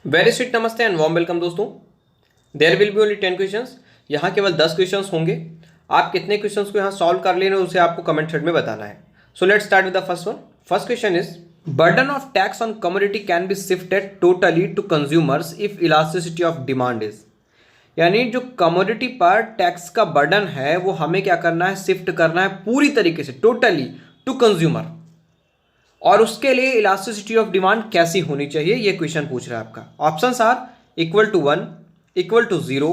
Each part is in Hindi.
वेरी स्वीट नमस्ते एंड वार्म वेलकम दोस्तों। There will be only 10 questions. यहाँ केवल 10 क्वेश्चंस होंगे। आप कितने क्वेश्चंस को यहाँ सॉल्व कर ले रहे हो उसे आपको कमेंट थ्रेड में बताना है। So let's start with the first one. First question is burden of tax on commodity can be shifted totally to consumers if elasticity of demand is. यानी जो कमोडिटी पर टैक्स का बर्डन है वो हमें क्या करना है, शिफ्ट करना है पूरी तरीके से टोटली टू कंज्यूमर। और उसके लिए इलास्टिसिटी ऑफ डिमांड कैसी होनी चाहिए ये क्वेश्चन पूछ रहा है आपका। Options are equal to 1, equal to 0,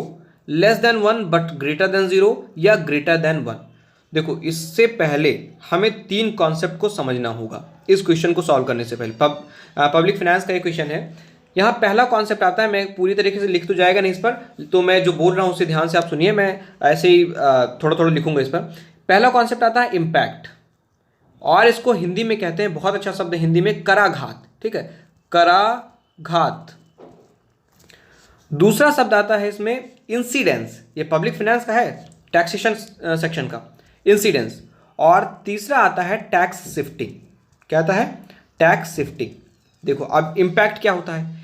less than 1 but greater than 0 या ग्रेटर देन 1। देखो इससे पहले हमें तीन कॉन्सेप्ट को समझना होगा इस क्वेश्चन को सॉल्व करने से पहले। पब्लिक फाइनेंस का ये क्वेश्चन है। यहाँ पहला कॉन्सेप्ट आता है, मैं पूरी तरीके से लिख तो जाएगा नहीं इस पर, तो मैं जो बोल रहा हूँ उसे ध्यान से आप सुनिए, मैं ऐसे ही थोड़ा थोड़ा लिखूंगा इस पर। पहला कॉन्सेप्ट आता है इम्पैक्ट, और इसको हिंदी में कहते हैं, बहुत अच्छा शब्द है हिंदी में, कराघात। ठीक है, कराघात। दूसरा शब्द आता है इसमें इंसिडेंस, ये पब्लिक फाइनेंस का है, टैक्सेशन सेक्शन का, इंसिडेंस। और तीसरा आता है टैक्स शिफ्टिंग। क्या आता है? Tax shifting. देखो अब इम्पैक्ट क्या होता है?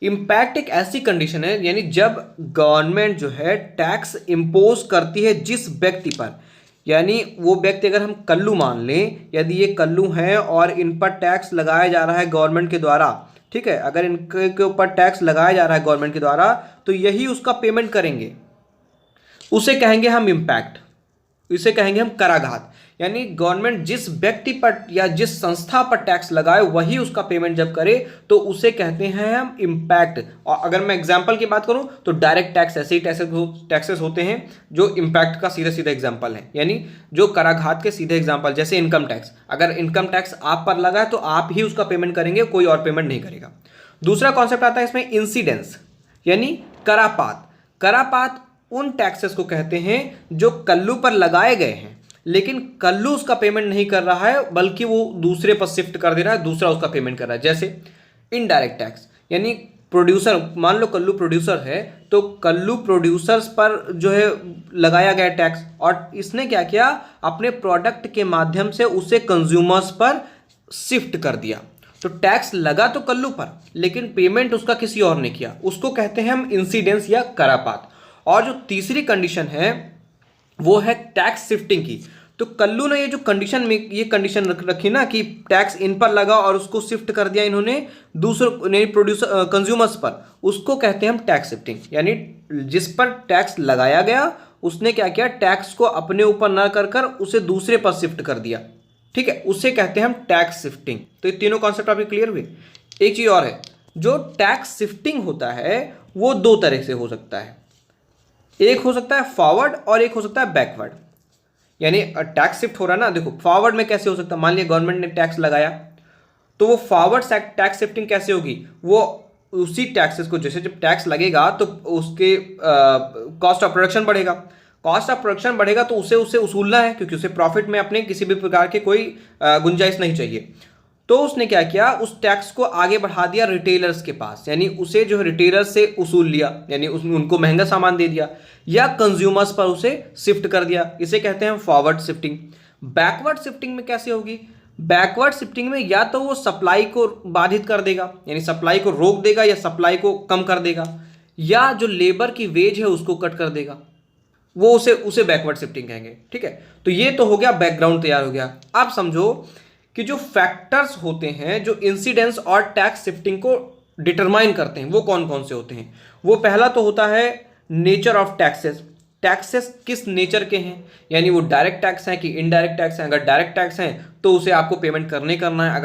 इम्पैक्ट एक ऐसी कंडीशन है, यानी जब गवर्नमेंट जो है टैक्स इंपोज करती है जिस व्यक्ति पर, यानी वो व्यक्ति अगर हम कल्लू मान लें, यदि ये कल्लू हैं और इन पर टैक्स लगाया जा रहा है गवर्नमेंट के द्वारा, ठीक है, अगर इनके ऊपर टैक्स लगाया जा रहा है गवर्नमेंट के द्वारा तो यही उसका पेमेंट करेंगे, उसे कहेंगे हम इम्पैक्ट, इसे कहेंगे हम कराघात। यानी गवर्नमेंट जिस व्यक्ति पर या जिस संस्था पर टैक्स लगाए वही उसका पेमेंट जब करे तो उसे कहते हैं हम इम्पैक्ट। और अगर मैं एग्जांपल की बात करूं तो डायरेक्ट टैक्स, ऐसे ही टैक्सेस होते हैं जो इम्पैक्ट का सीधे सीधे एग्जांपल है, यानी जो कराघात के सीधे एग्जांपल। जैसे इनकम टैक्स, अगर इनकम टैक्स आप पर लगा है तो आप ही उसका पेमेंट करेंगे, कोई और पेमेंट नहीं करेगा। दूसरा कॉन्सेप्ट आता है इसमें इंसिडेंस, यानी करापात। करापात उन टैक्सेस को कहते हैं जो कल्लू पर लगाए गए हैं लेकिन कल्लू उसका पेमेंट नहीं कर रहा है बल्कि वो दूसरे पर शिफ्ट कर दे रहा है, दूसरा उसका पेमेंट कर रहा है। जैसे इनडायरेक्ट टैक्स, यानी प्रोड्यूसर, मान लो कल्लू प्रोड्यूसर है तो कल्लू प्रोड्यूसर्स पर जो है लगाया गया टैक्स, और इसने क्या किया, अपने प्रोडक्ट के माध्यम से उसे कंज्यूमर्स पर शिफ्ट कर दिया। तो टैक्स लगा तो कल्लू पर लेकिन पेमेंट उसका किसी और ने किया, उसको कहते हैं हम इंसिडेंस या करापात। और जो तीसरी कंडीशन है वो है टैक्स शिफ्टिंग की। तो कल्लू ने ये जो कंडीशन में ये कंडीशन रखी ना कि टैक्स इन पर लगा और उसको शिफ्ट कर दिया इन्होंने दूसरे प्रोड्यूसर कंज्यूमर्स पर, उसको कहते हैं हम टैक्स शिफ्टिंग। यानी जिस पर टैक्स लगाया गया उसने क्या किया, टैक्स को अपने ऊपर न कर कर उसे दूसरे पर शिफ्ट कर दिया। ठीक है, उसे कहते हैं हम टैक्स शिफ्टिंग। तो ये तीनों कॉन्सेप्ट आपके क्लियर हुए। एक चीज और है, जो टैक्स शिफ्टिंग होता है वो दो तरह से हो सकता है। एक हो सकता है फॉरवर्ड और एक हो सकता है बैकवर्ड। यानी टैक्स शिफ्ट हो रहा है ना, देखो फॉरवर्ड में कैसे हो सकता है, मान लिया गवर्नमेंट ने टैक्स लगाया तो वो फॉरवर्ड टैक्स शिफ्टिंग कैसे होगी, वो उसी टैक्सेस को, जैसे जब टैक्स लगेगा तो उसके कॉस्ट ऑफ प्रोडक्शन बढ़ेगा, कॉस्ट ऑफ प्रोडक्शन बढ़ेगा तो उसे उसे उसूलना है क्योंकि उसे प्रॉफिट में अपने किसी भी प्रकार के कोई गुंजाइश नहीं चाहिए। तो उसने क्या किया, उस टैक्स को आगे बढ़ा दिया रिटेलर्स के पास, यानी उसे जो रिटेलर्स से उसूल लिया, यानी उनको महंगा सामान दे दिया या कंज्यूमर्स पर उसे शिफ्ट कर दिया। इसे कहते हैं फॉरवर्ड शिफ्टिंग। बैकवर्ड शिफ्टिंग में कैसे होगी, बैकवर्ड शिफ्टिंग में या तो वो सप्लाई को बाधित कर देगा, यानी सप्लाई को रोक देगा या सप्लाई को कम कर देगा, या जो लेबर की वेज है उसको कट कर देगा, वो उसे उसे बैकवर्ड शिफ्टिंग कहेंगे। ठीक है, तो ये तो हो गया, बैकग्राउंड तैयार हो गया। आप समझो कि जो फैक्टर्स होते हैं जो इंसिडेंस और टैक्स शिफ्टिंग को डिटरमाइन करते हैं वो कौन कौन से होते हैं। वो पहला तो होता है नेचर ऑफ टैक्सेस, टैक्सेस किस नेचर के हैं, यानी वो डायरेक्ट टैक्स हैं कि इनडायरेक्ट टैक्स हैं। अगर डायरेक्ट टैक्स हैं तो उसे आपको पेमेंट करना है,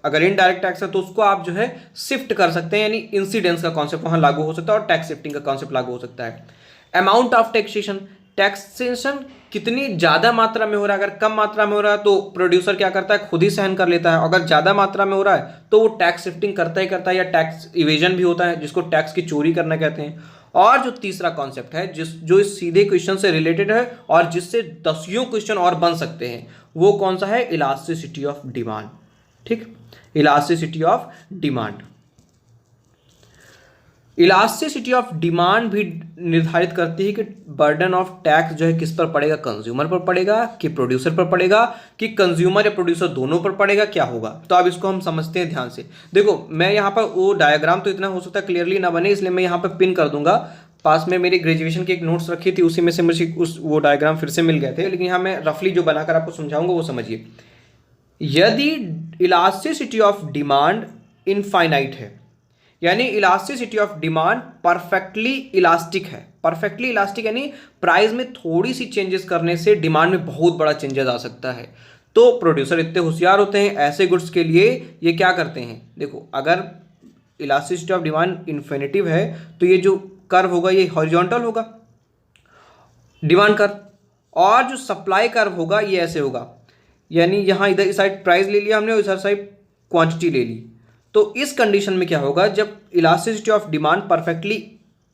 अगर इनडायरेक्ट टैक्स है तो उसको आप जो है शिफ्ट कर सकते हैं, यानी इंसिडेंस का कॉन्सेप्ट वहां लागू हो सकता है और टैक्स शिफ्टिंग का कॉन्सेप्ट लागू हो सकता है। अमाउंट ऑफ टैक्सेशन, टैक्सेशन कितनी ज़्यादा मात्रा में हो रहा है, अगर कम मात्रा में हो रहा है तो प्रोड्यूसर क्या करता है, खुद ही सहन कर लेता है, अगर ज़्यादा मात्रा में हो रहा है तो वो टैक्स शिफ्टिंग करता ही करता है, या टैक्स इवेजन भी होता है जिसको टैक्स की चोरी करना कहते हैं। और जो तीसरा कॉन्सेप्ट है जो इस सीधे क्वेश्चन से रिलेटेड है और जिससे दसियों क्वेश्चन और बन सकते हैं, वो कौन सा है, इलास्टिसिटी ऑफ डिमांड। ठीक, elasticity of demand. Elasticity of demand भी निर्धारित करती है कि बर्डन ऑफ टैक्स जो है किस पर पड़ेगा, कंज्यूमर पर पड़ेगा कि प्रोड्यूसर पर पड़ेगा कि कंज्यूमर या प्रोड्यूसर दोनों पर पड़ेगा, क्या होगा। तो अब इसको हम समझते हैं ध्यान से। देखो मैं यहाँ पर वो डायग्राम तो इतना हो सकता है क्लियरली ना बने, इसलिए मैं यहाँ पर पिन कर दूंगा। पास में मेरी ग्रेजुएशन की एक नोट्स रखी थी, उसी में से मुझे वो डायग्राम फिर से मिल गए थे, लेकिन यहाँ मैं रफली जो बनाकर आपको समझाऊंगा वो समझिए। यदि इलास्टिसिटी ऑफ डिमांड इनफाइनाइट है, यानी elasticity of demand perfectly elastic है। परफेक्टली इलास्टिक यानी प्राइस में थोड़ी सी चेंजेस करने से डिमांड में बहुत बड़ा चेंजेस आ सकता है। तो प्रोड्यूसर इतने होशियार होते हैं, ऐसे गुड्स के लिए ये क्या करते हैं, देखो अगर इलास्टिसिटी ऑफ डिमांड इन्फिनिटिव है तो ये जो कर्व होगा ये हॉरिजॉन्टल होगा, डिमांड कर्व, और जो सप्लाई कर्व होगा ये ऐसे होगा, यानी यहाँ इधर इस साइड प्राइस ले लिया हमने और इधर साइड क्वांटिटी ले ली। तो इस कंडीशन में क्या होगा, जब elasticity of demand perfectly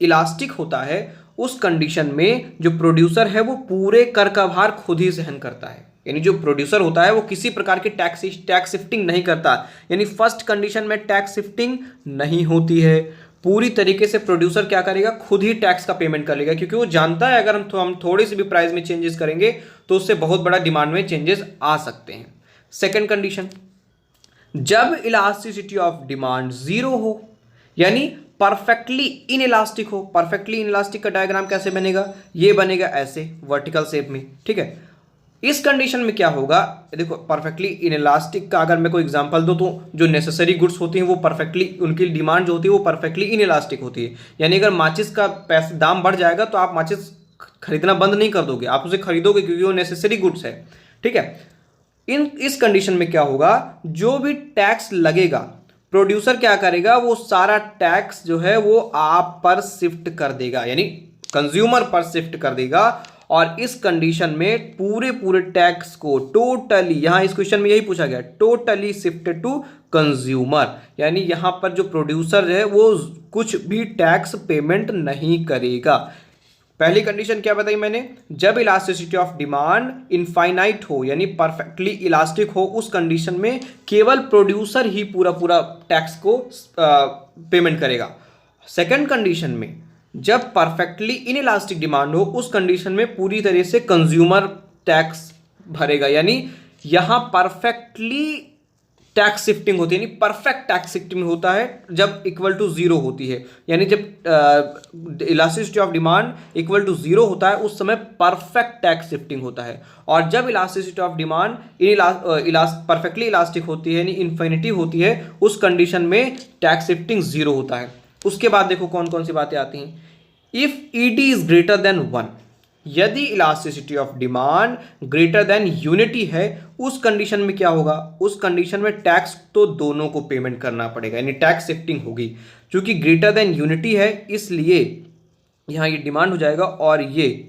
elastic होता है उस कंडीशन में जो प्रोड्यूसर है वो पूरे कर का भार खुद ही सहन करता है। यानी जो प्रोड्यूसर होता है वो किसी प्रकार की टैक्स शिफ्टिंग नहीं करता, यानी फर्स्ट कंडीशन में टैक्स शिफ्टिंग नहीं होती है। पूरी तरीके से प्रोड्यूसर क्या करेगा, खुद ही टैक्स का पेमेंट कर लेगा, क्योंकि वो जानता है अगर हम थोड़ी सी भी प्राइस में चेंजेस करेंगे तो उससे बहुत बड़ा डिमांड में चेंजेस आ सकते हैं। सेकेंड कंडीशन, जब इलास्टिसिटी ऑफ डिमांड जीरो हो, यानी परफेक्टली इनइलास्टिक हो। परफेक्टली इनइलास्टिक का डायग्राम कैसे बनेगा, ये बनेगा ऐसे वर्टिकल शेप में, ठीक है। इस कंडीशन में क्या होगा, देखो परफेक्टली इनइलास्टिक का अगर मैं कोई एग्जांपल दूं तो जो नेसेसरी गुड्स होती हैं वो परफेक्टली, उनकी डिमांड जो होती है वो परफेक्टली इनइलास्टिक होती है। यानी अगर माचिस का पैसा दाम बढ़ जाएगा तो आप माचिस खरीदना बंद नहीं कर दोगे, आप उसे खरीदोगे क्योंकि वो नेसेसरी गुड्स है, ठीक है। इस कंडीशन में क्या होगा, जो भी टैक्स लगेगा प्रोड्यूसर क्या करेगा, वो सारा टैक्स जो है वो आप पर शिफ्ट कर देगा, यानी कंज्यूमर पर शिफ्ट कर देगा। और इस कंडीशन में पूरे टैक्स को टोटली, यहां इस क्वेश्चन में यही पूछा गया, टोटली शिफ्टेड टू कंज्यूमर, यानी यहां पर जो प्रोड्यूसर है वो कुछ भी टैक्स पेमेंट नहीं करेगा। पहली कंडीशन क्या बताई मैंने, जब इलास्टिसिटी ऑफ डिमांड इनफाइनाइट हो यानी परफेक्टली इलास्टिक हो, उस कंडीशन में केवल प्रोड्यूसर ही पूरा टैक्स को पेमेंट करेगा। सेकंड कंडीशन में जब परफेक्टली इनइलास्टिक डिमांड हो, उस कंडीशन में पूरी तरह से कंज्यूमर टैक्स भरेगा, यानी यहां परफेक्टली टैक्स शिफ्टिंग होती है, यानी परफेक्ट टैक्स शिफ्टिंग होता है जब इक्वल टू जीरो होती है। यानी जब elasticity of demand equal to zero होता है उस समय परफेक्ट टैक्स शिफ्टिंग होता है, और जब elasticity of demand perfectly elastic होती है यानी इन्फिनिटी होती है, उस कंडीशन में टैक्स शिफ्टिंग जीरो होता है। उसके बाद देखो कौन कौन सी बातें आती हैं, if ED is greater than 1, यदि elasticity of demand greater than unity है, उस कंडीशन में क्या होगा, उस कंडीशन में टैक्स तो दोनों को पेमेंट करना पड़ेगा, यानी टैक्स शिफ्टिंग होगी। क्योंकि ग्रेटर देन यूनिटी है इसलिए यहां ये डिमांड हो जाएगा, और ये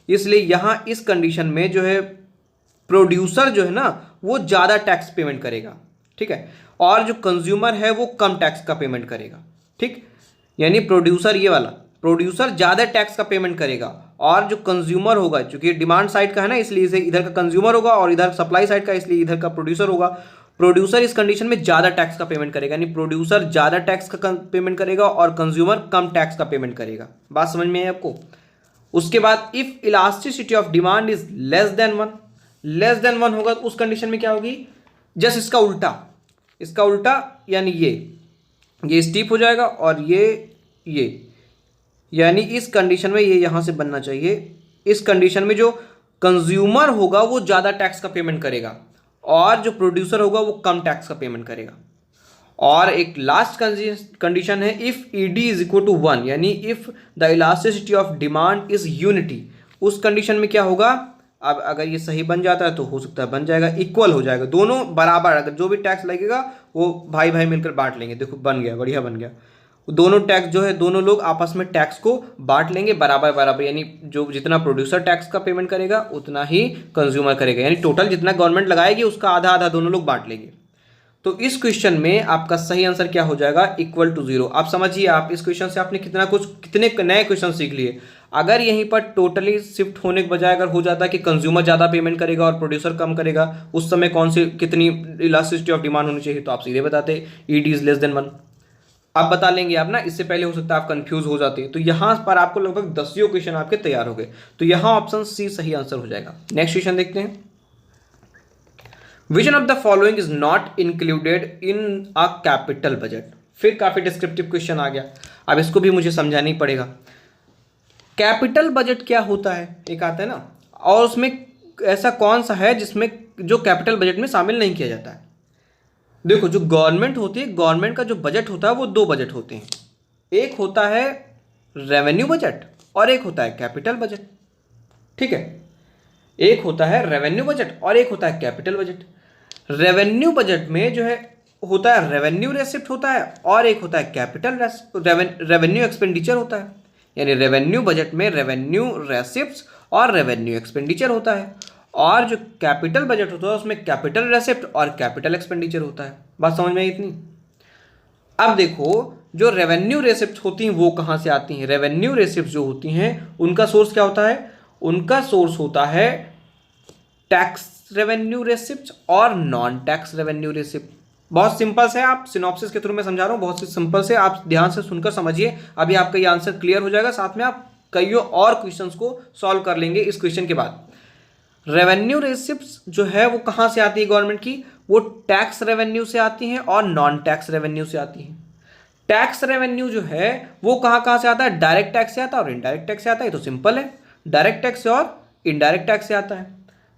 इसलिए यहां इस कंडीशन में जो है प्रोड्यूसर जो है ना वो ज्यादा टैक्स पेमेंट करेगा, ठीक है, और जो कंज्यूमर है वो कम टैक्स का पेमेंट करेगा, ठीक। यानी प्रोड्यूसर, ये वाला प्रोड्यूसर ज्यादा टैक्स का पेमेंट करेगा, और जो कंज्यूमर होगा, क्योंकि डिमांड साइड का है ना इसलिए इसे इधर का कंज्यूमर होगा, और इधर सप्लाई साइड का इसलिए इधर का प्रोड्यूसर होगा। प्रोड्यूसर इस कंडीशन में ज्यादा टैक्स का पेमेंट करेगा, यानी प्रोड्यूसर ज्यादा टैक्स का पेमेंट करेगा और कंज्यूमर कम टैक्स का पेमेंट करेगा। बात समझ में आई आपको। उसके बाद if elasticity of demand is less than 1, less than 1 होगा तो उस कंडीशन में क्या होगी, जस्ट इसका उल्टा, यानी ये स्टीप हो जाएगा और ये यानी इस कंडीशन में ये यहां से बनना चाहिए। इस कंडीशन में जो कंज्यूमर होगा वो ज्यादा टैक्स का पेमेंट करेगा और जो प्रोड्यूसर होगा वो कम टैक्स का पेमेंट करेगा। और एक लास्ट कंडीशन है if ED is equal to 1, यानी if the elasticity of demand is unity, उस कंडीशन में क्या होगा, अब अगर ये सही बन जाता है तो हो सकता है बन जाएगा, इक्वल हो जाएगा, दोनों बराबर, अगर जो भी टैक्स लगेगा वो भाई भाई मिलकर बांट लेंगे। देखो बन गया, बढ़िया बन गया। दोनों टैक्स जो है दोनों लोग आपस में टैक्स को बांट लेंगे बराबर बराबर, यानी जो जितना प्रोड्यूसर टैक्स का पेमेंट करेगा उतना ही कंज्यूमर करेगा, यानी टोटल जितना गवर्नमेंट लगाएगी उसका आधा आधा दोनों लोग बांट लेंगे। तो इस क्वेश्चन में आपका सही आंसर क्या हो जाएगा, इक्वल टू 0। आप समझिए, आप इस क्वेश्चन से आपने कितने नए क्वेश्चन सीख लिए। अगर यहीं पर टोटली शिफ्ट होने के बजाय अगर हो जाता है कि कंज्यूमर ज्यादा पेमेंट करेगा और प्रोड्यूसर कम करेगा, उस समय कौन सी कितनी इलास्टिसिटी ऑफ डिमांड होनी चाहिए, तो आप सीधे बताते ईडी इज लेस देन 1। आप बता लेंगे आप ना, इससे पहले हो सकता है आप कंफ्यूज हो जाते हैं। तो यहाँ पर आपको लगभग 10 क्वेश्चन आपके तैयार हो गए। तो यहाँ ऑप्शन सी सही आंसर हो जाएगा। नेक्स्ट क्वेश्चन देखते हैं। Which of the following is not included in a capital budget. फिर काफी डिस्क्रिप्टिव क्वेश्चन आ गया, अब इसको भी मुझे समझाना ही पड़ेगा। कैपिटल बजट क्या होता है, एक आता है ना, और उसमें ऐसा कौन सा है जिसमें जो कैपिटल बजट में शामिल नहीं किया जाता है। देखो जो गवर्नमेंट होती है, गवर्नमेंट का जो बजट होता है वो दो बजट होते हैं, एक होता है रेवेन्यू बजट और एक होता है कैपिटल बजट। ठीक है, एक होता है रेवेन्यू बजट और एक होता है कैपिटल बजट। रेवेन्यू बजट में जो है होता है रेवेन्यू रेसिप्ट होता है और एक होता है कैपिटल रेवेन्यू एक्सपेंडिचर होता है। यानी रेवेन्यू बजट में रेवेन्यू रेसिप्ट और रेवेन्यू एक्सपेंडिचर होता है, और जो कैपिटल बजट होता है उसमें कैपिटल रेसिप्ट और कैपिटल एक्सपेंडिचर होता है। बात समझ में आई इतनी? अब देखो जो रेवेन्यू रेसिप्ट होती हैं वो कहाँ से आती हैं। रेवेन्यू रेसिप्ट जो होती हैं उनका सोर्स क्या होता है, उनका सोर्स होता है टैक्स रेवेन्यू रेसिप्ट और नॉन टैक्स रेवेन्यू रेसिप्ट। बहुत सिंपल से, आप सिनॉप्सिस के थ्रू में समझा रहा हूँ, बहुत सिंपल से, आप ध्यान से सुनकर समझिए, अभी आपका ये आंसर क्लियर हो जाएगा। साथ में आप कईयों और क्वेश्चंस को सॉल्व कर लेंगे इस क्वेश्चन के बाद। रेवेन्यू रेसिप्ट्स जो है वो कहाँ से आती है गवर्नमेंट की, वो टैक्स रेवेन्यू से आती हैं और नॉन टैक्स रेवेन्यू से आती हैं। टैक्स रेवेन्यू जो है वो कहाँ कहाँ से आता है, डायरेक्ट टैक्स से आता है और इनडायरेक्ट टैक्स से आता है। तो सिंपल है, डायरेक्ट टैक्स से और इनडायरेक्ट टैक्स से आता है।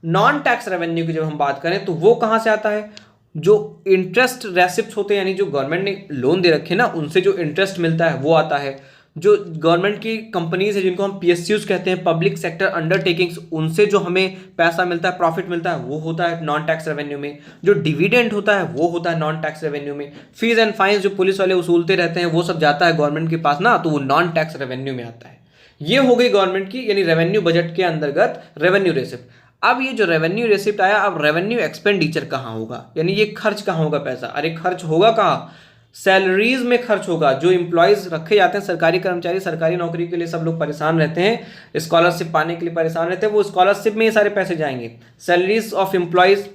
नॉन टैक्स रेवेन्यू की जब हम बात करें तो वो कहाँ से आता है, जो इंटरेस्ट रेसिप्ट होते हैं, यानी जो गवर्नमेंट ने लोन दे रखे ना उनसे जो इंटरेस्ट मिलता है वो आता है। जो गवर्नमेंट की कंपनीज है जिनको हम पीएसयूज कहते हैं, पब्लिक सेक्टर अंडरटेकिंग्स, उनसे जो हमें पैसा मिलता है, प्रॉफिट मिलता है, वो होता है नॉन टैक्स रेवेन्यू में। जो डिविडेंड होता है वो होता है नॉन टैक्स रेवेन्यू में। फीस एंड फाइन्स जो पुलिस वाले वसूलते रहते हैं वो सब जाता है गवर्नमेंट के पास ना, तो वो नॉन टैक्स रेवेन्यू में आता है। ये हो गई गवर्नमेंट की यानी रेवेन्यू बजट के अंतर्गत रेवेन्यू रेसिप्ट। अब ये जो रेवेन्यू रेसिप्ट आया, अब रेवेन्यू एक्सपेंडिचर कहाँ होगा, यानी ये खर्च कहाँ होगा पैसा। अरे खर्च होगा कहाँ, सैलरीज में खर्च होगा। जो एम्प्लॉयज रखे जाते हैं, सरकारी कर्मचारी, सरकारी नौकरी के लिए सब लोग परेशान रहते हैं, स्कॉलरशिप पाने के लिए परेशान रहते हैं, वो स्कॉलरशिप में ये सारे पैसे जाएंगे। सैलरीज ऑफ एम्प्लॉयज,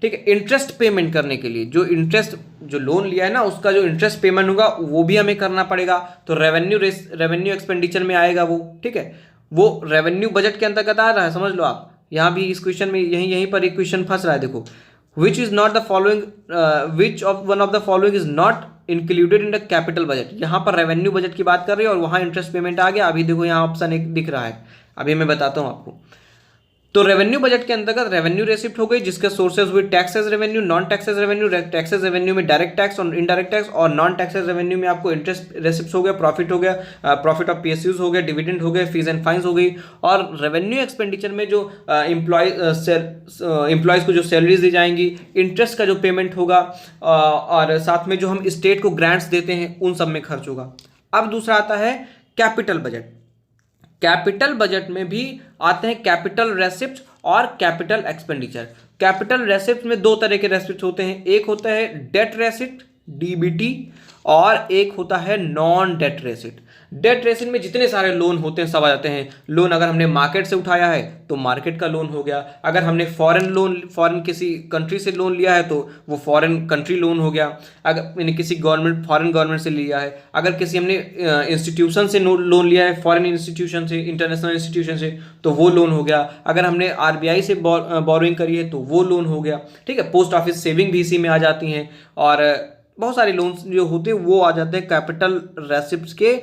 ठीक है। इंटरेस्ट पेमेंट करने के लिए, जो इंटरेस्ट जो लोन लिया है ना उसका जो इंटरेस्ट पेमेंट होगा वो भी हमें करना पड़ेगा, तो रेवेन्यू एक्सपेंडिचर में आएगा वो। ठीक है, वो रेवेन्यू बजट के अंतर्गत आ रहा है, समझ लो आप। यहाँ भी इस क्वेश्चन में यहीं पर एक क्वेश्चन फंस रहा है। देखो, which is not the following, which of one of the following is not included in the capital budget. यहाँ पर रेवेन्यू बजट की बात कर रही है और वहाँ इंटरेस्ट पेमेंट आ गया। अभी देखो यहाँ ऑप्शन एक दिख रहा है, अभी मैं बताता हूँ आपको। तो रेवेन्यू बजट के अंतर्गत रेवेन्यू रेसिप्ट हो गई जिसके सोर्सेज हुए taxes revenue, non taxes revenue. Taxes revenue में डायरेक्ट टैक्स और इनडायरेक्ट टैक्स, और नॉन टैक्सेस रेवेन्यू में आपको इंटरेस्ट रेसिप्ट हो गया, प्रॉफिट हो गया, प्रॉफिट ऑफ पीएसयूज हो गया, डिविडेंड हो गया, फीस एंड फाइन्स हो गई। और रेवेन्यू एक्सपेंडिचर में जो एम्प्लॉयज को जो सैलरीज दी जाएंगी, इंटरेस्ट का जो पेमेंट होगा, और साथ में जो हम स्टेट को ग्रांट्स देते हैं उन सब में खर्च होगा। अब दूसरा आता है कैपिटल बजट। कैपिटल बजट में भी आते हैं कैपिटल रेसिप्ट और कैपिटल एक्सपेंडिचर। कैपिटल रेसिप्ट में दो तरह के रेसिप्ट होते हैं, एक होता है डेट रेसिप्ट डीबीटी और एक होता है non debt receipt. Debt receipt में जितने सारे लोन होते हैं सब आ जाते हैं। लोन अगर हमने मार्केट से उठाया है तो मार्केट का लोन हो गया, अगर हमने फॉरेन किसी कंट्री से लोन लिया है तो वो फॉरेन कंट्री लोन हो गया, अगर मैंने किसी फॉरेन गवर्नमेंट से लिया है, अगर किसी हमने इंस्टीट्यूशन से लोन लिया है, फॉरेन इंस्टीट्यूशन से, इंटरनेशनल इंस्टीट्यूशन से, तो वो लोन हो गया। अगर हमने आरबीआई से बोरोइंग करी है तो वो लोन हो गया। ठीक है, पोस्ट ऑफिस सेविंग भी इसी में आ जाती हैं, और बहुत सारे लोन्स जो होते हैं वो आ जाते हैं कैपिटल रेसिप्ट के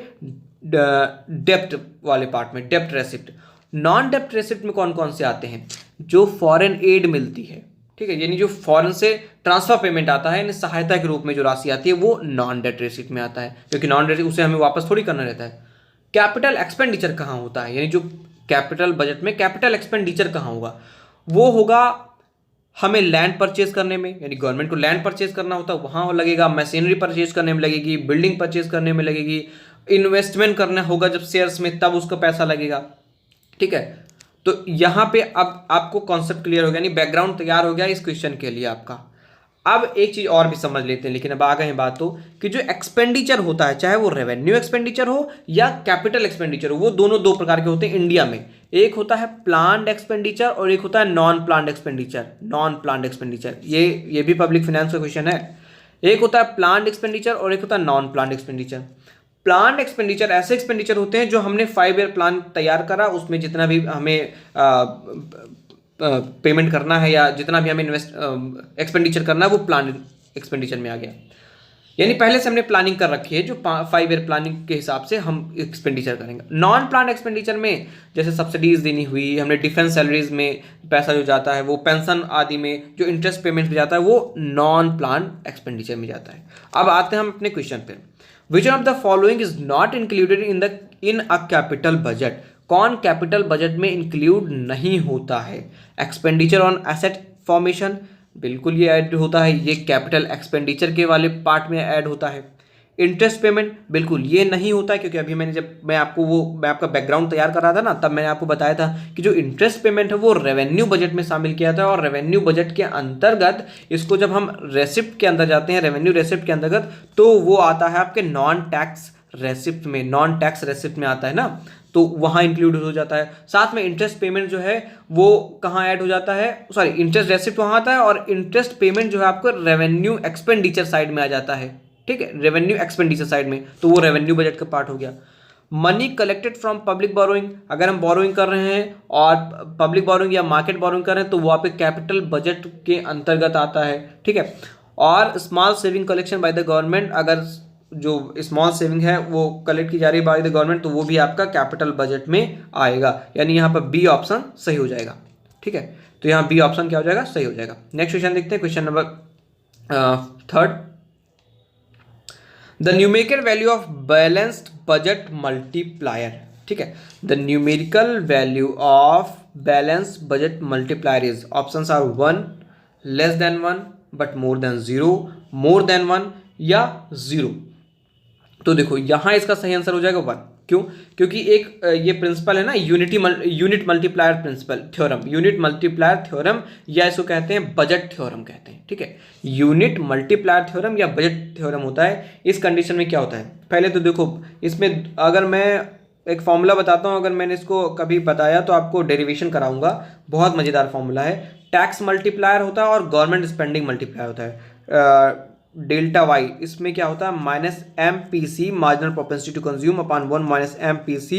डेप्ट वाले पार्ट में, डेप्ट रेसिप्ट। नॉन डेप्ट रेसिप्ट में कौन कौन से आते हैं, जो फॉरेन एड मिलती है, ठीक है, यानी जो फॉरेन से ट्रांसफर पेमेंट आता है, यानी सहायता के रूप में जो राशि आती है वो नॉन डेप्ट रेसिप्ट में आता है, क्योंकि नॉन डेप्ट उसे हमें वापस थोड़ी करना रहता है। कैपिटल एक्सपेंडिचर कहाँ होता है, यानी जो कैपिटल बजट में कैपिटल एक्सपेंडिचर कहाँ होगा, वो होगा हमें लैंड परचेज करने में, यानी गवर्नमेंट को लैंड परचेज करना होता है वहाँ लगेगा, मशीनरी परचेज करने में लगेगी, बिल्डिंग परचेज करने में लगेगी, इन्वेस्टमेंट करना होगा जब शेयर्स में तब उसका पैसा लगेगा। ठीक है, तो यहाँ पे अब आपको कॉन्सेप्ट क्लियर हो गया, यानी बैकग्राउंड तैयार हो गया इस क्वेश्चन के लिए आपका। अब एक चीज और भी समझ लेते हैं, लेकिन अब आ गए हैं बात तो कि जो एक्सपेंडिचर होता है, चाहे वो रेवेन्यू एक्सपेंडिचर हो या कैपिटल एक्सपेंडिचर हो, वो दोनों दो प्रकार के होते हैं इंडिया में। एक होता है प्लान्ड एक्सपेंडिचर और एक होता है non planned expenditure. Non planned expenditure ये भी पब्लिक फाइनेंस का क्वेश्चन है। एक होता है प्लान्ड एक्सपेंडिचर और एक होता है non planned expenditure. Planned expenditure ऐसे एक्सपेंडिचर होते हैं जो हमने 5 ईयर प्लान तैयार करा, उसमें जितना भी हमें पेमेंट करना है या जितना भी हमें एक्सपेंडिचर करना है वो प्लान एक्सपेंडिचर में आ गया। यानी पहले से हमने प्लानिंग कर रखी है, जो 5 ईयर प्लानिंग के हिसाब से हम एक्सपेंडिचर करेंगे। नॉन प्लान एक्सपेंडिचर में जैसे सब्सिडीज देनी हुई, हमने डिफेंस सैलरीज में पैसा जो जाता है वो, पेंशन आदि में जो इंटरेस्ट पेमेंट में जाता है वो नॉन प्लान एक्सपेंडिचर में जाता है। अब आते हैं हम अपने क्वेश्चन पे। Which of the following is not included in a capital budget? कौन कैपिटल बजट में इंक्लूड नहीं होता है? एक्सपेंडिचर ऑन एसेट फॉर्मेशन, बिल्कुल ये ऐड होता है, ये कैपिटल एक्सपेंडिचर के वाले पार्ट में ऐड होता है। इंटरेस्ट पेमेंट बिल्कुल ये नहीं होता है, क्योंकि अभी मैं आपका बैकग्राउंड तैयार कर रहा था ना, तब मैंने आपको बताया था कि जो इंटरेस्ट पेमेंट है वो रेवेन्यू बजट में शामिल किया था, और रेवेन्यू बजट के अंतर्गत इसको जब हम रेसिप्ट के अंदर जाते हैं, रेवेन्यू रेसिप्ट के अंतर्गत, तो वो आता है आपके नॉन टैक्स रेसिप्ट में, नॉन टैक्स रेसिप्ट में आता है ना, तो वहाँ इंक्लूड हो जाता है। साथ में इंटरेस्ट पेमेंट जो है वो कहाँ ऐड हो जाता है, सॉरी इंटरेस्ट रेसिप्ट वहाँ आता है, और इंटरेस्ट पेमेंट जो है आपको रेवेन्यू एक्सपेंडिचर साइड में आ जाता है, ठीक है, रेवेन्यू एक्सपेंडिचर साइड में, तो वो रेवेन्यू बजट का पार्ट हो गया। Money collected from public borrowing, अगर हम बोरोइंग कर रहे हैं और पब्लिक बोरोइंग या मार्केट बोरोइंग कर रहे हैं तो वो आपके कैपिटल बजट के अंतर्गत आता है, ठीक है। और small saving collection by the government, अगर जो स्मॉल सेविंग है वो कलेक्ट की जा रही है बाय द गवर्नमेंट, तो वो भी आपका कैपिटल बजट में आएगा। यानी यहाँ पर बी ऑप्शन सही हो जाएगा, ठीक है। तो यहाँ बी ऑप्शन क्या हो जाएगा, सही हो जाएगा। नेक्स्ट क्वेश्चन देखते हैं, question number 3। The numerical value of balanced budget multiplier, ठीक है। The numerical value of balanced budget multiplier is, options are 1, less than 1, but more than 0, more than 1 या 0। तो देखो यहाँ इसका सही आंसर हो जाएगा 1। क्यों? क्योंकि एक ये प्रिंसिपल है ना, unit multiplier principle theorem, unit multiplier theorem, या इसको कहते हैं बजट थ्योरम कहते हैं, ठीक है। यूनिट मल्टीप्लायर थ्योरम या बजट थ्योरम होता है। इस कंडीशन में क्या होता है, पहले तो देखो इसमें अगर मैं एक फॉर्मूला बताता हूँ, अगर मैंने इसको कभी बताया तो आपको डेरिवेशन कराऊंगा, बहुत मज़ेदार फॉर्मूला है। टैक्स मल्टीप्लायर होता है और गवर्नमेंट स्पेंडिंग मल्टीप्लायर होता है। डेल्टा वाई, इसमें क्या होता है, minus M P C marginal propensity to consume upon 1 minus M P C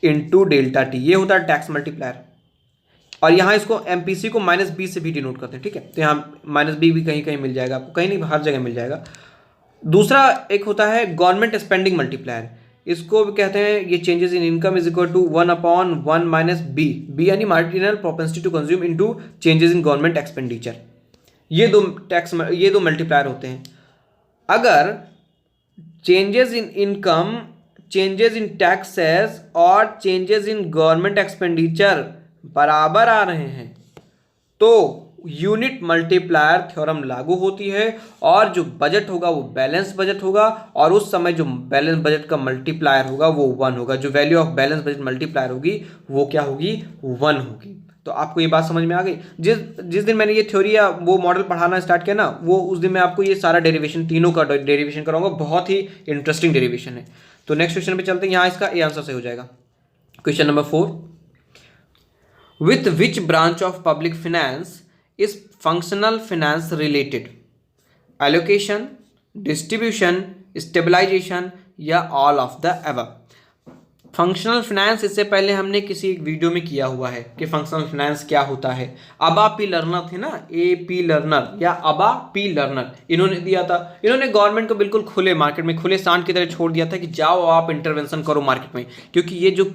into delta T, ये होता है टैक्स मल्टीप्लायर। और यहाँ इसको एम पी सी को माइनस बी से भी डिनोट करते हैं, ठीक है। तो यहाँ माइनस बी भी कहीं कहीं मिल जाएगा आपको, कहीं नहीं हर जगह मिल जाएगा। दूसरा एक होता है गवर्नमेंट स्पेंडिंग मल्टीप्लायर, इसको भी कहते हैं, ये changes in income is equal to 1 upon 1 minus B, B यानी marginal propensity to consume into changes in government expenditure. ये दो मल्टीप्लायर होते हैं। अगर changes in income, changes in taxes और चेंजेस इन गवर्नमेंट एक्सपेंडिचर बराबर आ रहे हैं तो यूनिट मल्टीप्लायर थ्योरम लागू होती है, और जो बजट होगा वो बैलेंस बजट होगा, और उस समय जो बैलेंस बजट का मल्टीप्लायर होगा वो 1 होगा। जो value of balance budget multiplier होगी वो क्या होगी, 1 होगी। तो आपको ये बात समझ में आ गई। जिस दिन मैंने ये थ्योरी या वो मॉडल पढ़ाना स्टार्ट किया ना, वो उस दिन मैं आपको ये सारा डेरिवेशन, तीनों का डेरिवेशन कराऊंगा, बहुत ही इंटरेस्टिंग डेरिवेशन है। तो नेक्स्ट क्वेश्चन पे चलते हैं, यहाँ इसका ए आंसर सही हो जाएगा। Question number 4, with which branch of public finance is functional finance related? Allocation, distribution, stabilisation या all of the above? Functional finance इससे पहले हमने किसी एक वीडियो में किया हुआ है कि फंक्शनल फाइनेंस क्या होता है। अबा पी लर्नर थे ना, ए पी लर्नर या अबा पी लर्नर, इन्होंने दिया था। इन्होंने गवर्नमेंट को बिल्कुल खुले मार्केट में, खुले सांड की तरह छोड़ दिया था कि जाओ आप इंटरवेंशन करो मार्केट में, क्योंकि ये जो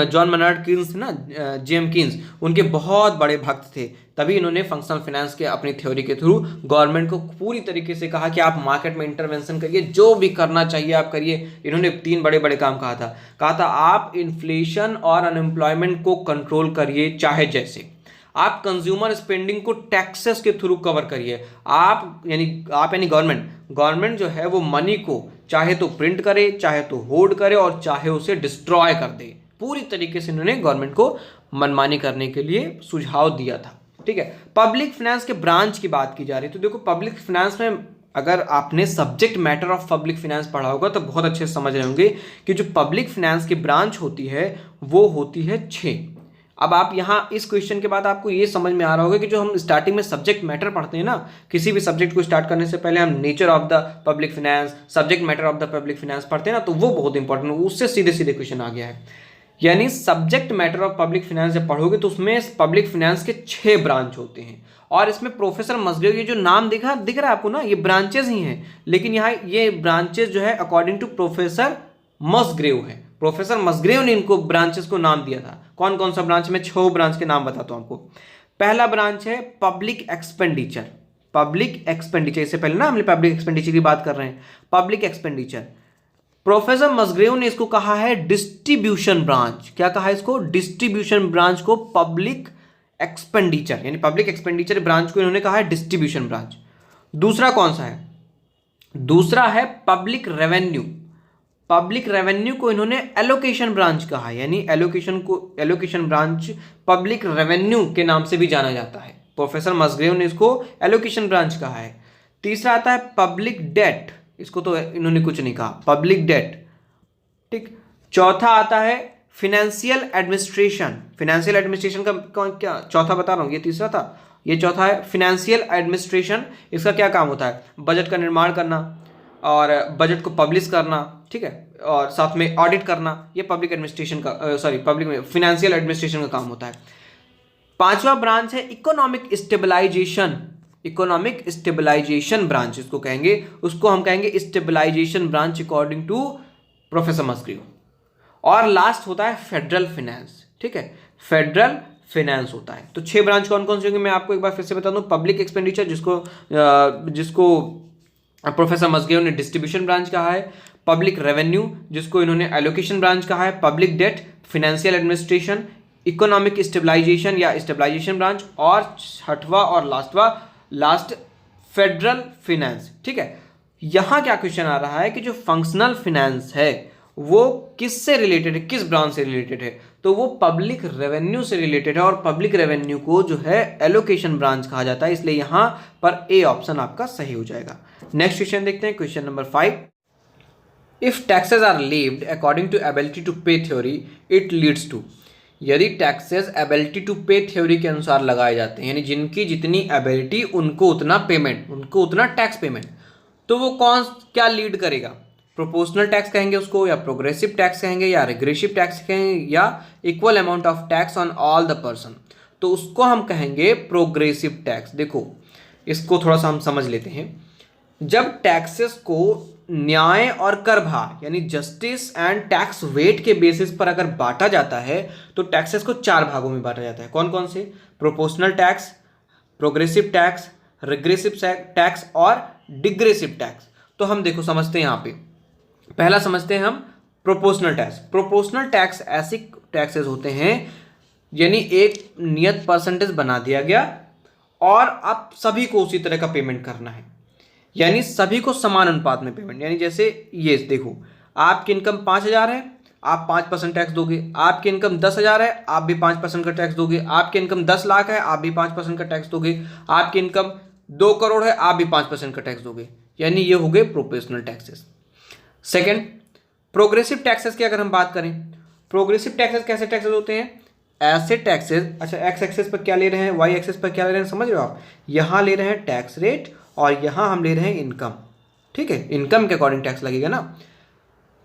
जॉन मेनार्ड कीन्स थे ना, जेम कीन्स, उनके बहुत बड़े भक्त थे। तभी इन्होंने फंक्शनल फाइनेंस के अपनी थ्योरी के थ्रू गवर्नमेंट को पूरी तरीके से कहा कि आप मार्केट में इंटरवेंशन करिए, जो भी करना चाहिए आप करिए। इन्होंने 3 बड़े बड़े काम कहा था आप इन्फ्लेशन और अनएम्प्लॉयमेंट को कंट्रोल करिए, चाहे जैसे आप कंज्यूमर स्पेंडिंग को टैक्सेस के थ्रू कवर करिए। आप यानी गवर्नमेंट जो है वो मनी को चाहे तो प्रिंट करे, चाहे तो होल्ड करे, और चाहे उसे डिस्ट्रॉय कर दे। पूरी तरीके से इन्होंने गवर्नमेंट को मनमानी करने के लिए सुझाव दिया था, ठीक है। पब्लिक फाइनेंस के ब्रांच की बात की जा रही है, तो देखो पब्लिक फाइनेंस में अगर आपने subject matter of public finance पढ़ा होगा तो बहुत अच्छे से समझ रहे होंगे कि जो पब्लिक फाइनेंस की ब्रांच होती है वो होती है 6। अब आप यहाँ इस क्वेश्चन के बाद आपको ये समझ में आ रहा होगा कि जो हम स्टार्टिंग में सब्जेक्ट मैटर पढ़ते हैं ना, किसी भी सब्जेक्ट को स्टार्ट करने से पहले हम nature of the public finance, subject matter of the public finance पढ़ते हैं ना, तो वो बहुत इंपॉर्टेंट है, उससे सीधे सीधे क्वेश्चन आ गया है। यानी subject matter of public finance जब पढ़ोगे तो उसमें पब्लिक फाइनेंस के 6 ब्रांच होते हैं, और इसमें प्रोफेसर मसग्रेव ये जो नाम दिख रहा है आपको ना, ये ब्रांचेस ही हैं, लेकिन यहाँ ये ब्रांचेस जो है अकॉर्डिंग टू प्रोफेसर मसग्रेव है। प्रोफेसर मसग्रेव ने इनको ब्रांचेस को नाम दिया था। कौन कौन सा ब्रांच में? 6 ब्रांच के नाम बताता हूं आपको। पहला ब्रांच है पब्लिक एक्सपेंडिचर। पब्लिक एक्सपेंडिचर, इससे पहले ना हमने पब्लिक एक्सपेंडिचर की बात कर रहे हैं। पब्लिक एक्सपेंडिचर प्रोफेसर मसग्रेव ने इसको कहा है डिस्ट्रीब्यूशन ब्रांच। क्या कहा है इसको? डिस्ट्रीब्यूशन ब्रांच को पब्लिक एक्सपेंडिचर, यानी पब्लिक एक्सपेंडिचर ब्रांच को इन्होंने कहा है डिस्ट्रीब्यूशन ब्रांच। दूसरा कौन सा है? दूसरा है पब्लिक रेवेन्यू। पब्लिक रेवेन्यू को इन्होंने एलोकेशन ब्रांच कहा है, यानी एलोकेशन ब्रांच पब्लिक रेवेन्यू के नाम से भी जाना जाता है। प्रोफेसर मसग्रेव ने इसको एलोकेशन ब्रांच कहा है। तीसरा आता है पब्लिक डेट, इसको तो इन्होंने कुछ नहीं कहा, पब्लिक डेट, ठीक। चौथा आता है फिनेंशियल एडमिनिस्ट्रेशन। फिनेंशियल एडमिनिस्ट्रेशन का क्या, चौथा बता रहा हूं, ये तीसरा था, ये चौथा है फिनेंशियल एडमिनिस्ट्रेशन। इसका क्या काम होता है? बजट का निर्माण करना और बजट को पब्लिश करना, ठीक है, और साथ में ऑडिट करना, ये पब्लिक एडमिनिस्ट्रेशन का पब्लिक फिनेंशियल एडमिनिस्ट्रेशन का काम होता है। पांचवा ब्रांच है economic stabilisation. Economic stabilisation branch इसको कहेंगे, उसको हम कहेंगे stabilisation branch according to Professor Musgrave. और लास्ट होता है फेडरल फाइनेंस, ठीक है, फेडरल फाइनेंस होता है। तो 6 ब्रांच कौन कौन से होंगे मैं आपको एक बार फिर से बता दूं। पब्लिक एक्सपेंडिचर, जिसको प्रोफेसर मसग्रेव ने डिस्ट्रीब्यूशन ब्रांच कहा है। पब्लिक रेवेन्यू, जिसको इन्होंने एलोकेशन ब्रांच कहा है। Public debt, financial administration, economic stabilisation या स्टेबलाइजेशन ब्रांच, और छठवा और लास्ट फेडरल फाइनेंस, ठीक है। यहां क्या क्वेश्चन आ रहा है कि जो फंक्शनल फाइनेंस है वो किससे रिलेटेड है, किस ब्रांच से रिलेटेड है? तो वो पब्लिक रेवेन्यू से रिलेटेड है, और पब्लिक रेवेन्यू को जो है एलोकेशन ब्रांच कहा जाता है, इसलिए यहां पर ए ऑप्शन आपका सही हो जाएगा। नेक्स्ट क्वेश्चन देखते हैं, question number 5। If taxes are levied according to ability to pay theory it leads to. यदि taxes ability to pay theory के अनुसार लगाए जाते हैं, यानी जिनकी जितनी एबिलिटी उनको उतना पेमेंट, उनको उतना टैक्स पेमेंट, तो वो क्या लीड करेगा? प्रोपोर्शनल टैक्स कहेंगे उसको, या प्रोग्रेसिव टैक्स कहेंगे, या रिग्रेसिव टैक्स कहेंगे, या equal amount of tax on all the person, तो उसको हम कहेंगे प्रोग्रेसिव टैक्स। देखो इसको थोड़ा सा हम समझ लेते हैं। जब टैक्सेस को न्याय और कर भार यानी जस्टिस एंड टैक्स वेट के बेसिस पर अगर बांटा जाता है तो टैक्सेस को 4 भागों में बांटा जाता है। कौन कौन से? Proportional tax, progressive tax, regressive tax और डिग्रेसिव टैक्स। तो हम देखो समझते हैं, यहाँ पे पहला समझते हैं हम प्रोपोर्शनल टैक्स। प्रोपोर्शनल टैक्स ऐसे टैक्सेस होते हैं यानी एक नियत परसेंटेज बना दिया गया और अब सभी को उसी तरह का पेमेंट करना है, यानी सभी को समान अनुपात में पेमेंट। यानी जैसे ये देखो, आपकी इनकम 5,000 है, आप 5% टैक्स दोगे। आपकी इनकम 10,000 है, आप भी 5% का टैक्स दोगे। आपकी इनकम 10 लाख है, आप भी 5% का टैक्स दोगे। आपकी इनकम 2 करोड़ है, आप भी 5% का टैक्स दोगे। यानी ये हो गए proportional taxes. Second, progressive taxes की अगर हम बात करें, प्रोग्रेसिव टैक्सेस कैसे टैक्सेस होते हैं? ऐसे टैक्सेस, अच्छा एक्स एक्सेस पर क्या ले रहे हैं, वाई एक्सेस पर क्या ले रहे हैं, समझ रहे हो आप? यहाँ ले रहे हैं टैक्स रेट और यहाँ हम ले रहे हैं इनकम, ठीक है, इनकम के अकॉर्डिंग टैक्स लगेगा ना।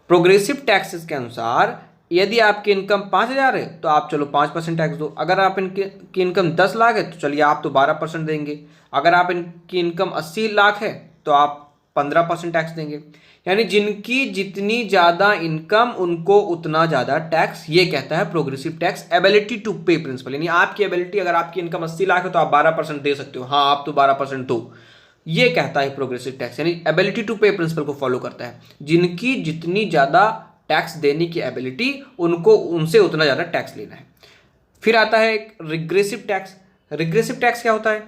प्रोग्रेसिव टैक्सेस के अनुसार यदि आपकी इनकम 5,000 है तो आप चलो 5% टैक्स दो। अगर आप इनकी इनकम 10 लाख है तो चलिए आप तो 12% देंगे। अगर आप इनकी इनकम 80 लाख है तो आप 15% टैक्स देंगे। यानी जिनकी जितनी ज़्यादा इनकम उनको उतना ज़्यादा टैक्स, ये कहता है प्रोग्रेसिव टैक्स एबिलिटी टू पे प्रिंसिपल। यानी आपकी एबिलिटी, अगर आपकी इनकम 80 लाख है तो आप 12% दे सकते हो, हाँ आप तो 12% दो, ये कहता है प्रोग्रेसिव टैक्स। यानी एबिलिटी टू पे प्रिंसिपल को फॉलो करता है। जिनकी जितनी ज़्यादा टैक्स देने की एबिलिटी, उनको उनसे उतना ज़्यादा टैक्स लेना है। फिर आता है एक रिग्रेसिव टैक्स। रिग्रेसिव टैक्स क्या होता है?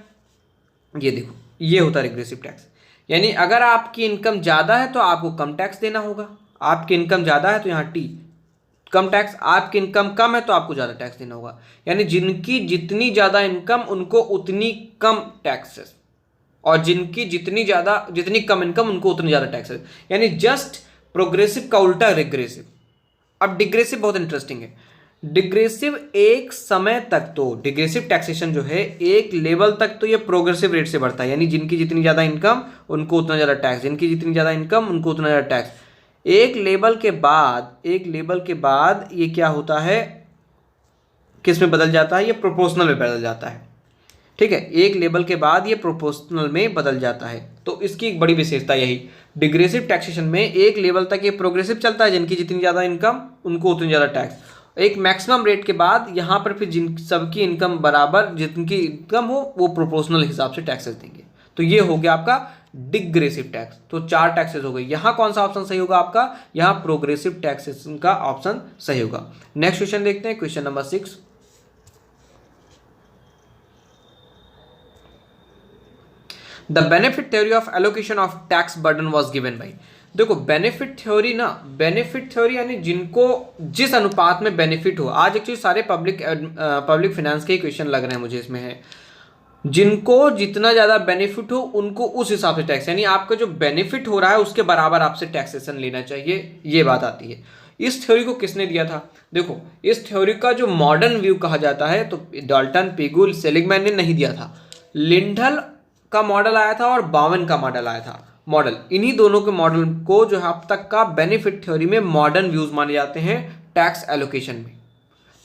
ये देखो, ये होता है रिग्रेसिव टैक्स। यानी अगर आपकी इनकम ज़्यादा है तो आपको कम टैक्स देना होगा। आपकी इनकम ज़्यादा है तो यहाँ टी कम टैक्स, आपकी इनकम कम है तो आपको ज़्यादा टैक्स देना होगा। यानी जिनकी जितनी ज़्यादा इनकम उनको उतनी कम टैक्सेस, और जिनकी जितनी कम इनकम उनको उतनी ज़्यादा टैक्सेस। यानी जस्ट प्रोग्रेसिव का उल्टा रिग्रेसिव। अब डिग्रेसिव बहुत इंटरेस्टिंग है। डिग्रेसिव एक समय तक, तो डिग्रेसिव टैक्सेशन जो है एक लेवल तक तो ये प्रोग्रेसिव रेट से बढ़ता है, यानी जिनकी जितनी ज़्यादा इनकम उनको उतना ज़्यादा टैक्स, जिनकी जितनी ज़्यादा इनकम उनको उतना ज़्यादा टैक्स। एक लेवल के बाद ये क्या होता है, किस में बदल जाता है, ये प्रोपोर्शनल में बदल जाता है। ठीक है, एक लेवल के बाद ये प्रोपोर्शनल में बदल जाता है। तो इसकी एक बड़ी विशेषता यही, डिग्रेसिव टैक्सेशन में एक लेवल तक ये प्रोग्रेसिव चलता है, जिनकी जितनी ज़्यादा इनकम उनको उतनी ज़्यादा टैक्स। एक मैक्सिमम रेट के बाद यहाँ पर फिर जिन सबकी इनकम बराबर, जिनकी इनकम हो वो प्रोपोर्शनल हिसाब से टैक्सेस देंगे। तो ये हो गया आपका डिग्रेसिव टैक्स। तो 4 टैक्सेस हो गए। यहाँ कौन सा ऑप्शन सही होगा आपका, यहाँ प्रोग्रेसिव टैक्सेशन का ऑप्शन सही होगा। नेक्स्ट क्वेश्चन देखते हैं, question number 6। The benefit theory of allocation of tax burden was given by. देखो बेनिफिट थ्योरी यानी जिनको जिस अनुपात में बेनिफिट हो। आज एक्चुअली सारे पब्लिक फाइनेंस के ही क्वेश्चन लग रहे हैं मुझे इसमें है, जिनको जितना ज़्यादा बेनिफिट हो उनको उस हिसाब से टैक्स, यानी आपका जो बेनिफिट हो रहा है उसके बराबर आपसे टैक्सेशन लेना चाहिए, ये बात आती है। इस थ्योरी को किसने दिया था, देखो इस थ्योरी का जो मॉडर्न व्यू कहा जाता है तो डाल्टन, पिगुल, सेलिगमैन ने नहीं दिया था। लिंडल का मॉडल आया था और बावन का मॉडल आया था। मॉडल, इन्हीं दोनों के मॉडल को जो है अब तक का बेनिफिट थ्योरी में मॉडर्न व्यूज माने जाते हैं टैक्स एलोकेशन में।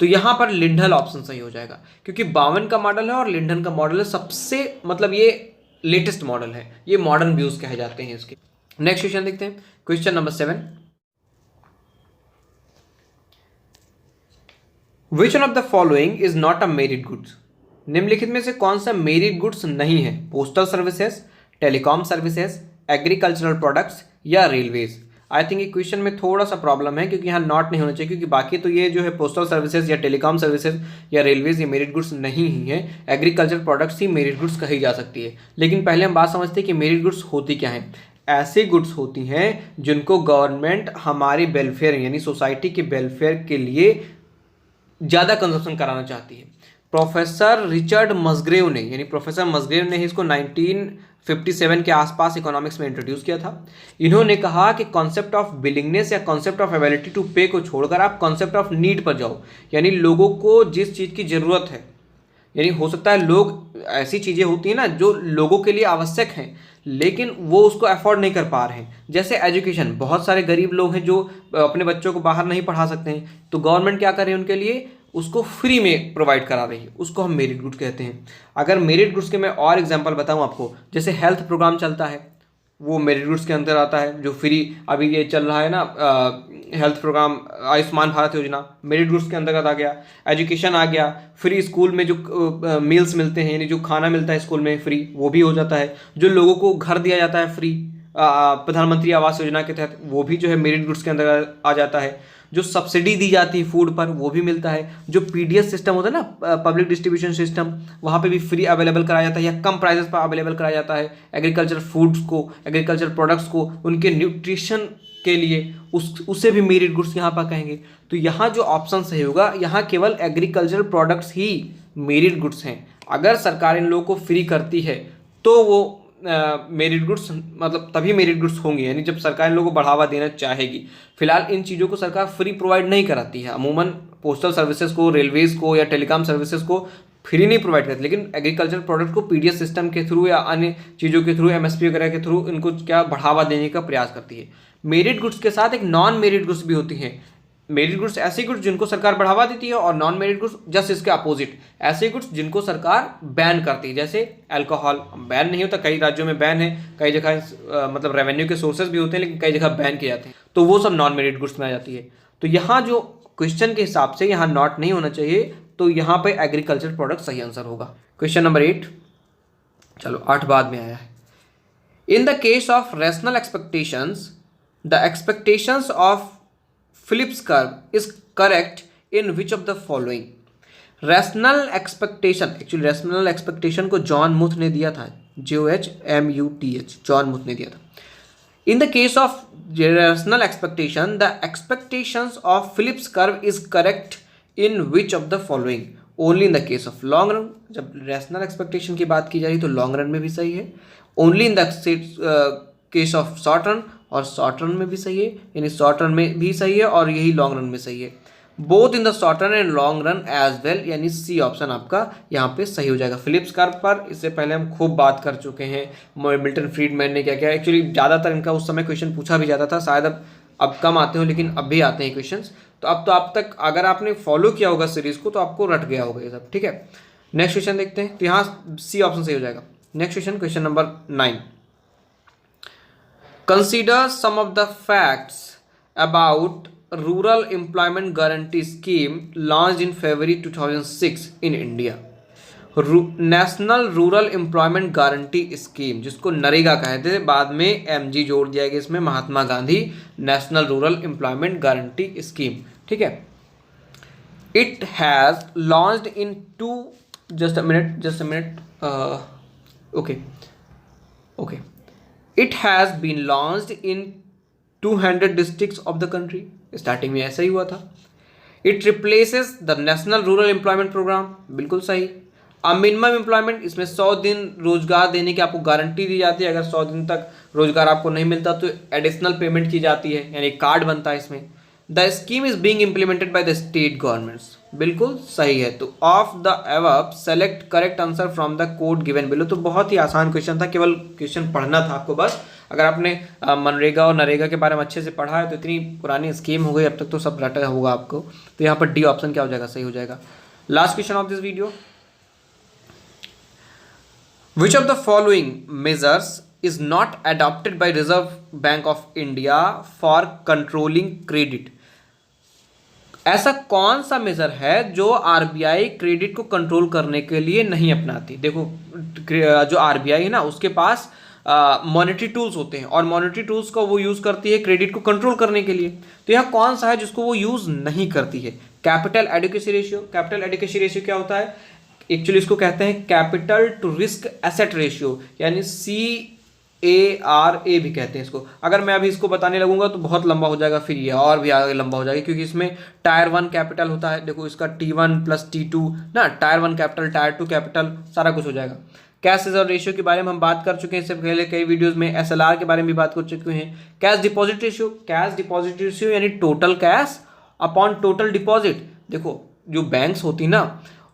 तो यहां पर लिंडल ऑप्शन सही हो जाएगा, क्योंकि बावन का मॉडल है और लिंडन का मॉडल है सबसे, मतलब ये लेटेस्ट मॉडल है, ये मॉडर्न व्यूज कहे जाते हैं इसके। नेक्स्ट क्वेश्चन देखते हैं, question number 7। Which one of the following is not a merit goods. निम्नलिखित में से कौन सा मेरिट गुड्स नहीं है, postal services, telecom services, agricultural products या रेलवेज। आई थिंक ये क्वेश्चन में थोड़ा सा प्रॉब्लम है, क्योंकि यहाँ नॉट नहीं होना चाहिए, क्योंकि बाकी तो ये जो है पोस्टल सर्विसेज या टेलीकॉम सर्विसेज या रेलवेज ये मेरिट गुड्स नहीं ही है। एग्रीकल्चर प्रोडक्ट्स ही मेरिट गुड्स कही जा सकती है। लेकिन पहले हम बात समझते हैं कि मेरिट गुड्स होती क्या है। ऐसी गुड्स होती हैं जिनको गवर्नमेंट हमारी वेलफेयर यानी सोसाइटी के वेलफेयर के लिए ज़्यादा कंजप्शन कराना चाहती है। प्रोफेसर रिचर्ड मसग्रेव ने, यानी प्रोफेसर मसग्रेव ने इसको 1957 के आसपास इकोनॉमिक्स में इंट्रोड्यूस किया था। इन्होंने कहा कि कॉन्सेप्ट ऑफ बिलिंगनेस या कॉन्सेप्ट ऑफ एबिलिटी टू पे को छोड़कर आप कॉन्सेप्ट ऑफ नीड पर जाओ, यानी लोगों को जिस चीज़ की ज़रूरत है, यानी हो सकता है लोग, ऐसी चीज़ें होती हैं ना जो लोगों के लिए आवश्यक हैं लेकिन वो उसको अफोर्ड नहीं कर पा रहे हैं। जैसे एजुकेशन, बहुत सारे गरीब लोग हैं जो अपने बच्चों को बाहर नहीं पढ़ा सकते हैं, तो गवर्नमेंट क्या कर रही है उनके लिए, उसको फ्री में प्रोवाइड करा रही है, उसको हम मेरिट गुड्स कहते हैं। अगर मेरिट गुड्स के मैं और एग्जांपल बताऊं आपको, जैसे हेल्थ प्रोग्राम चलता है वो मेरिट गुड्स के अंदर आता है, जो फ्री अभी ये चल रहा है ना हेल्थ प्रोग्राम, आयुष्मान भारत योजना मेरिट गुड्स के अंतर्गत आ गया। एजुकेशन आ गया, फ्री स्कूल में जो मील्स मिलते हैं यानी जो खाना मिलता है स्कूल में फ्री, वो भी हो जाता है। जो लोगों को घर दिया जाता है फ्री प्रधानमंत्री आवास योजना के तहत, वो भी जो है मेरिट गुड्स के अंतर्गत आ जाता है। जो सब्सिडी दी जाती है फूड पर वो भी मिलता है। जो पीडीएस सिस्टम होता है ना, पब्लिक डिस्ट्रीब्यूशन सिस्टम, वहाँ पे भी फ्री अवेलेबल कराया जाता है या कम प्राइसेस पर अवेलेबल कराया जाता है एग्रीकल्चर फूड्स को, एग्रीकल्चर प्रोडक्ट्स को, उनके न्यूट्रिशन के लिए, उससे भी मेरिट गुड्स यहाँ पर कहेंगे। तो यहाँ जो ऑप्शन सही होगा, यहाँ केवल एग्रीकल्चरल प्रोडक्ट्स ही मेरिट गुड्स हैं। अगर सरकार इन लोगों को फ्री करती है तो वो मेरिट गुड्स, मतलब तभी मेरिट गुड्स होंगे, यानी जब सरकार इन लोगों को बढ़ावा देना चाहेगी। फिलहाल इन चीज़ों को सरकार फ्री प्रोवाइड नहीं कराती है, अमूमन पोस्टल सर्विसेज को, रेलवेज को या टेलीकॉम सर्विसेज को फ्री नहीं प्रोवाइड करती, लेकिन एग्रीकल्चर प्रोडक्ट को पीडीएस सिस्टम के थ्रू या अन्य चीज़ों के थ्रू, एमएसपी वगैरह के थ्रू इनको क्या बढ़ावा देने का प्रयास करती है। मेरिट गुड्स के साथ एक नॉन मेरिट गुड्स भी होती हैं। मेरिट गुड्स ऐसे गुड्स जिनको सरकार बढ़ावा देती है, और नॉन मेरिट गुड्स जस्ट इसके अपोजिट, ऐसे गुड्स जिनको सरकार बैन करती है। जैसे अल्कोहल बैन नहीं होता, कई राज्यों में बैन है, कई जगह मतलब रेवेन्यू के सोर्सेज भी होते हैं लेकिन कई जगह बैन किए जाते हैं, तो वो सब नॉन मेरिट गुड्स में आ जाती है। तो यहाँ जो क्वेश्चन के हिसाब से यहाँ नॉट नहीं होना चाहिए, तो यहाँ पे एग्रीकल्चर प्रोडक्ट सही आंसर होगा। क्वेश्चन नंबर 8, चलो 8 बाद में आया है। In the case of rational expectations, the expectations of Phillips curve is correct in which of the following? Rational expectation, actually rational expectation को जॉन मुथ ने दिया था, JOHMUTH, जॉन मुथ ने दिया था। In the case of rational expectation, the expectations of Phillips curve is correct in which of the following? Only in the case of long run. जब रैशनल एक्सपेक्टेशन की बात की जा रही तो लॉन्ग रन में भी सही है। Only in the case of short run, और शॉर्ट रन में भी सही है, यानी शॉर्ट रन में भी सही है और यही लॉन्ग रन में सही है। Both in the short run and long run as well, यानी सी ऑप्शन आपका यहाँ पे सही हो जाएगा। फिलिप्स कर्व पर इससे पहले हम खूब बात कर चुके हैं, मिल्टन फ्रीडमैन ने क्या किया। एक्चुअली ज़्यादातर इनका उस समय क्वेश्चन पूछा भी जाता था, शायद अब कम आते हो, लेकिन अब भी आते हैं क्वेश्चंस। तो अब तो आप तक अगर आपने फॉलो किया होगा सीरीज को तो आपको रट गया होगा ये सब, ठीक है। नेक्स्ट क्वेश्चन देखते हैं, तो यहाँ सी ऑप्शन सही हो जाएगा। Next question, question number 9, consider some of the facts about rural employment guarantee scheme launched in February 2006 in India. National rural employment guarantee scheme, जिसको नरेगा कहते थे, बाद में एमजी जोड़ दिया गया इसमें, Mahatma Gandhi National rural employment guarantee Scheme, ठीक है। It has launched in just a minute, okay, it has been launched in 200 districts of the country. Starting में ऐसा ही हुआ था। It replaces the National rural Employment Programme, बिल्कुल सही। मिनिमम एम्प्लॉयमेंट, इसमें 100 दिन रोजगार देने की आपको गारंटी दी जाती है। अगर 100 दिन तक रोजगार आपको नहीं मिलता तो एडिशनल पेमेंट की जाती है, यानी कार्ड बनता है इसमें। The scheme is being implemented by the state governments, बिल्कुल सही है। तो of the above select correct answer from the code given below. तो बहुत ही आसान क्वेश्चन था, केवल क्वेश्चन पढ़ना था आपको बस। अगर आपने मनरेगा और नरेगा के बारे में अच्छे से पढ़ा है तो इतनी पुरानी स्कीम हो गई अब तक, तो सब रटा होगा आपको। तो यहाँ पर डी ऑप्शन क्या हो जाएगा, सही हो जाएगा। Last question of this video, which of the following measures is not adopted by Reserve Bank of India for controlling credit? ऐसा कौन सा मेजर है जो आरबीआई क्रेडिट को कंट्रोल करने के लिए नहीं अपनाती। देखो, जो आरबीआई है ना, उसके पास मॉनेटरी टूल्स होते हैं और मॉनेटरी टूल्स को वो यूज करती है क्रेडिट को कंट्रोल करने के लिए। तो यह कौन सा है जिसको वो यूज नहीं करती है। Capital adequacy ratio. Capital adequacy ratio क्या होता है, एक्चुअली इसको कहते हैं capital to risk asset ratio, यानी CARA भी कहते हैं इसको। अगर मैं अभी इसको बताने लगूंगा तो बहुत लंबा हो जाएगा, फिर ये और भी आगे लंबा हो जाएगा, क्योंकि इसमें टायर 1 कैपिटल होता है। देखो इसका T1 + T2 ना, टायर 1 कैपिटल, टायर 2 कैपिटल, सारा कुछ हो जाएगा। कैश रिजर्व रेशियो के बारे में हम बात कर चुके हैं इससे पहले कई वीडियोस में। SLR के बारे में भी बात कर चुके हैं। Cash deposit ratio. Cash deposit ratio यानी total cash upon total deposit. देखो, जो बैंक्स होती ना,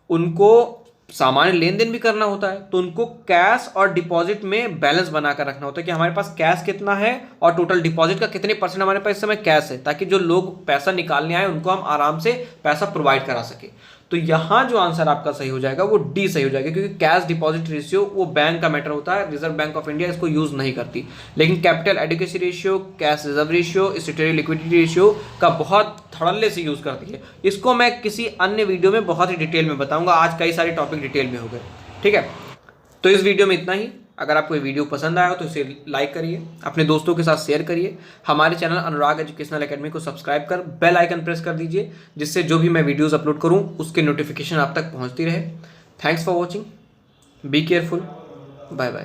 उनको सामान्य लेन देन भी करना होता है, तो उनको कैश और डिपॉजिट में बैलेंस बनाकर रखना होता है कि हमारे पास कैश कितना है और टोटल डिपॉजिट का कितने % हमारे पास इस समय कैश है, ताकि जो लोग पैसा निकालने आए उनको हम आराम से पैसा प्रोवाइड करा सके। तो यहाँ जो आंसर आपका सही हो जाएगा वो डी सही हो जाएगा, क्योंकि कैश डिपॉजिट रेशियो वो बैंक का मैटर होता है, रिजर्व बैंक ऑफ इंडिया इसको यूज नहीं करती। लेकिन capital adequacy ratio, cash reserve ratio, statutory liquidity ratio का बहुत धड़ल्ले से यूज करती है। इसको मैं किसी अन्य वीडियो में बहुत ही डिटेल में बताऊंगा, आज कई सारे टॉपिक डिटेल में हो गए, ठीक है। तो इस वीडियो में इतना ही। अगर आपको ये वीडियो पसंद आया हो तो इसे लाइक करिए, अपने दोस्तों के साथ शेयर करिए। हमारे चैनल अनुराग एजुकेशनल एकेडमी को सब्सक्राइब कर बेल आइकन प्रेस कर दीजिए, जिससे जो भी मैं वीडियोस अपलोड करूं उसके नोटिफिकेशन आप तक पहुंचती रहे। Thanks for watching, be careful, bye bye.